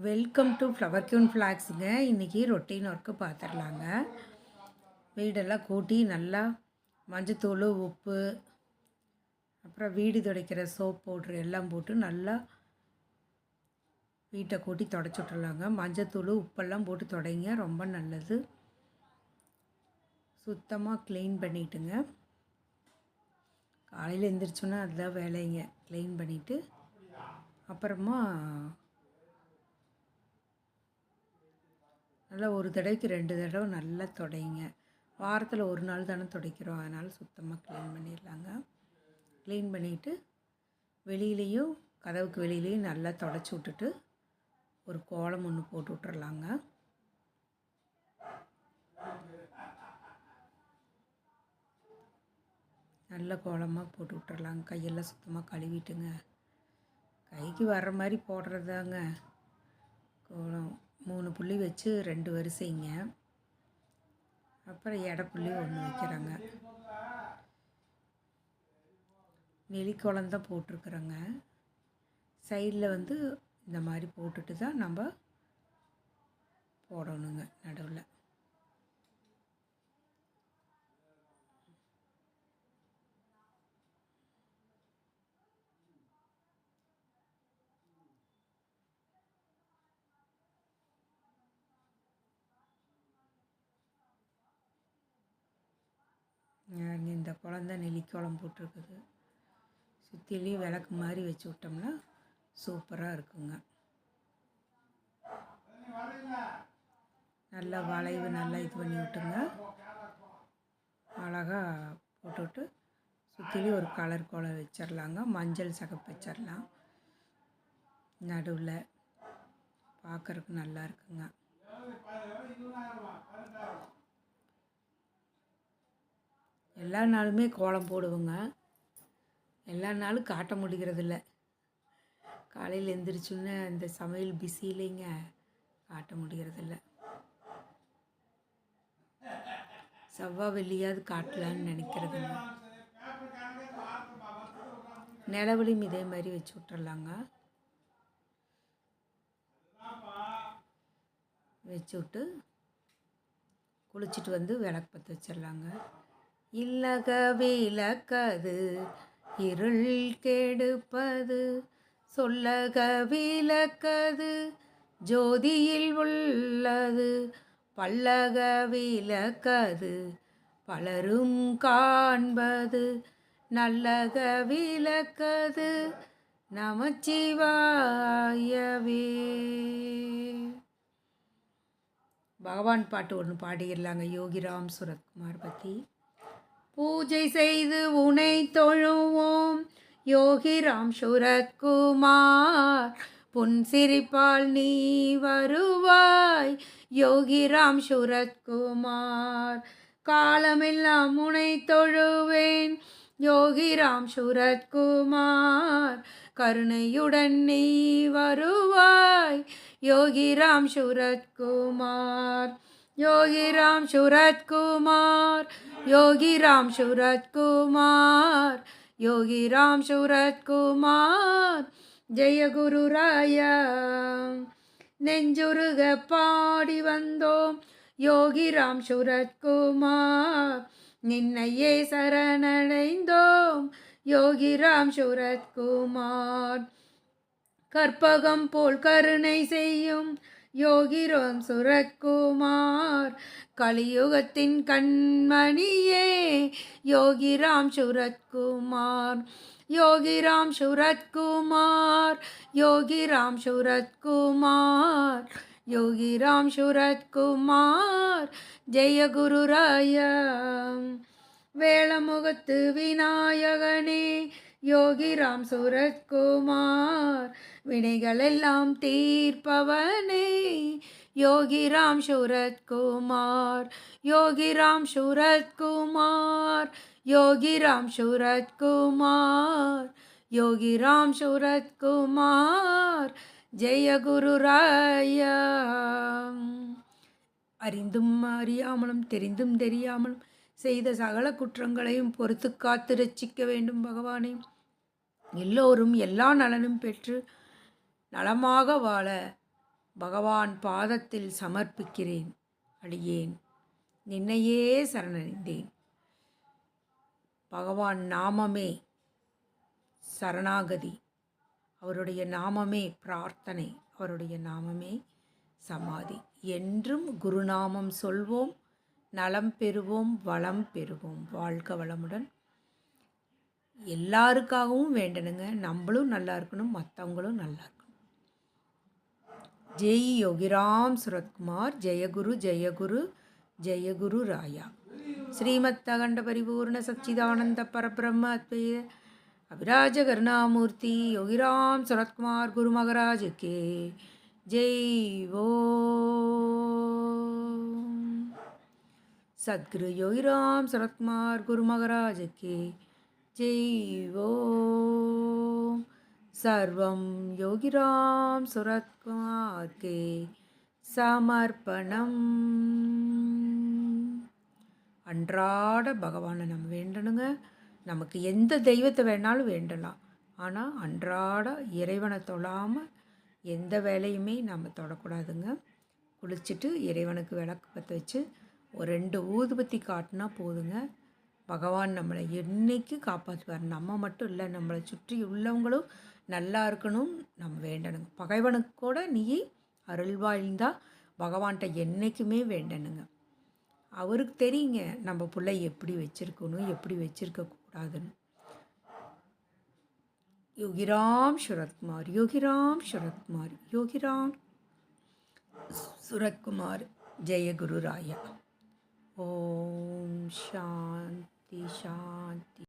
Welcome to flower queen ஃப்ளாக்ஸுங்க. இன்றைக்கி routine work பார்த்துடலாங்க. வீடெல்லாம் கூட்டி நல்லா மஞ்சத்தூள், உப்பு, அப்புறம் வீடு துடைக்கிற சோப் பவுட்ரு எல்லாம் போட்டு நல்லா வீட்டை கூட்டி தொடச்சி விட்டுறலாங்க. மஞ்சத்தூள், உப்பெல்லாம் போட்டு துடைங்க, ரொம்ப நல்லது. சுத்தமாக க்ளீன் பண்ணிவிட்டுங்க. காலையில் எழுந்திரிச்சோன்னா அதுதான் வேலைங்க. க்ளீன் பண்ணிவிட்டு அப்புறமா நல்லா ஒரு தடவைக்கு 2 தடவை நல்லா துடைங்க. வாரத்தில் ஒரு நாள் தானே துடைக்கிறோம், அதனால் சுத்தமாக க்ளீன் பண்ணிடலாங்க. க்ளீன் பண்ணிவிட்டு வெளியிலையும் கதவுக்கு வெளியிலையும் நல்லா தொடச்சி விட்டுட்டு ஒரு கோலம் ஒன்று போட்டு விட்டுறலாங்க. நல்ல கோலமாக போட்டு விட்டுறலாங்க. கையெல்லாம் சுத்தமாக கழுவிட்டுங்க. கைக்கு வர்ற மாதிரி போடுறதாங்க கோலம். 3 புள்ளி வச்சு 2 வரிசைங்க. அப்புறம் எடைப்புள்ளி 1 வைக்கிறாங்க. நெலிக்கோலம் தான் போட்டிருக்குறோங்க. சைடில் இந்த மாதிரி போட்டுட்டு தான் நம்ம போடணுங்க நடுவில். இந்த குழந்த நெல்லிக்கோளம் போட்டிருக்குது. சுற்றிலையும் விளக்கு மாதிரி வச்சு விட்டோம்னா சூப்பராக இருக்குங்க. நல்லா வளைவு நல்லா இது பண்ணி விட்டுங்க. அழகாக போட்டுவிட்டு சுற்றிலையும் ஒரு கலர் கோலம் வச்சிடலாங்க. மஞ்சள் சகப்பு வச்சிடலாம் நடுவில். பார்க்குறதுக்கு நல்லா இருக்குங்க. எல்லா நாளுமே கோலம் போடுவோங்க. எல்லா நாளும் காட்ட முடிகிறதில்ல. காலையில் எழுந்திரிச்சோன்னே இந்த சமையல் பிஸியிலைங்க காட்ட முடிகிறதில்ல. செவ்வாய் வெள்ளியாவது காட்டலான்னு நினைக்கிறதுங்க. நிலவுலையும் இதே மாதிரி வச்சு விட்டுறலாங்க. வச்சு விட்டு குளிச்சுட்டு விளக்கு பற்ற வச்சிடலாங்க. இல்லக விளக்கது இருள் கெடுப்பது, சொல்லக விளக்கது ஜோதியில் உள்ளது, பல்லக விளக்கது பலரும் காண்பது, நல்லக விளக்கது நமச்சிவாயவே. பகவான் பாட்டு ஒன்று பாடிடலாங்க. யோகிராம் சுரத்குமார் பற்றி. பூஜை செய்து உனை தொழுவோம் யோகிராம் சுரத்குமார், புன்சிரிப்பால் நீ வருவாய் யோகிராம் சுரத்குமார். காலமெல்லாம் உனை தொழுவேன் யோகிராம் சுரத்குமார், கருணையுடன் நீ வருவாய் யோகிராம் சுரத்குமார். யோகிராம் சுரத்குமார், யோகிராம் சுரத்குமார், யோகிராம் சுரத்குமார். ஜெய குருராயா. நெஞ்சுருக பாடி வந்தோம் யோகிராம் சுரத்குமார், நின்னையே சரணடைந்தோம் யோகிராம் சுரத்குமார். கற்பகம் போல் கருணை செய்யும் யோகிராம் சுரத்குமார், கலியுகத்தின் கண்மணியே யோகிராம் சுரத்குமார். யோகிராம் சுரத்குமார், யோகிராம் சுரத்குமார், யோகிராம் சுரத்குமார். ஜெய குருராயா. வேளமுகத்து விநாயகனே யோகிராம் சுரத்குமார், வினைகளெல்லாம் தீர்ப்பவனே யோகிராம் சுரத்குமார். யோகிராம் சுரத்குமார், யோகிராம் சுரத்குமார், யோகிராம் சுரத்குமார். ஜெய குருராயா. அறிந்தும் அறியாமலும் தெரிந்தும் தெரியாமலும் செய்த சகல குற்றங்களையும் பொறுத்து காத்து ரட்சிக்க வேண்டும் பகவானே. எல்லோரும் எல்லா நலனும் பெற்று நலமாக வாழ பகவான் பாதத்தில் சமர்ப்பிக்கிறேன். அடியேன் நின்னையே சரணடைந்தேன். பகவான் நாமமே சரணாகதி, அவருடைய நாமமே பிரார்த்தனை, அவருடைய நாமமே சமாதி. என்றும் குருநாமம் சொல்வோம், நலம் பெறுவோம், வளம் பெறுவோம். வாழ்க வளமுடன். எல்லாருக்காகவும் வேண்டணுங்க. நம்மளும் நல்லா இருக்கணும், மற்றவங்களும் நல்லா இருக்கணும். ஜெய் யோகிராம் சுரத்குமார். ஜெயகுரு ஜெயகுரு ஜெயகுரு ராயா. ஸ்ரீமத் அகண்ட பரிபூர்ண சச்சிதானந்த பரபிரம்ம அத்வைத அபிராஜ கருணாமூர்த்தி யோகிராம் சுரத்குமார் குரு மகராஜ் கே ஜெய். ஓம் சத்குரு யோகிராம் சுரத்குமார் குரு மகராஜ் கே ஜெய். ஓம் சர்வம் யோகிராம் சுரத்குமார் கே சமர்ப்பணம். அன்றாட பகவானை நம்ம வேண்டணுங்க. நமக்கு எந்த தெய்வத்தை வேணாலும் வேண்டலாம், ஆனால் அன்றாட இறைவனை தொழாமல் எந்த வேலையுமே நம்ம தொடக்கூடாதுங்க. குளிச்சுட்டு இறைவனுக்கு விளக்கு பற்ற வச்சு ஒரு 2 ஊதுபத்தி காட்டினா போதுங்க. பகவான் நம்மளை என்னைக்கு காப்பாற்றுவார். நம்ம மட்டும் இல்லை, நம்மளை சுற்றி உள்ளவங்களும் நல்லா இருக்கணும் நம்ம வேண்டணுங்க. பகைவனுக்கு கூட நீ அருள்வாழ்ந்தால் பகவான்கிட்ட என்றைக்குமே வேண்டணுங்க. அவருக்கு தெரியுங்க நம்ம பிள்ளை எப்படி வச்சுருக்கணும், எப்படி வச்சுருக்கக்கூடாதுன்னு. யோகிராம் சுரத்குமார், யோகிராம் சுரத்குமார், யோகிராம் சுரத்குமார். ஜெயகுரு ராயா. ஓம் சாந்தி சாந்தி.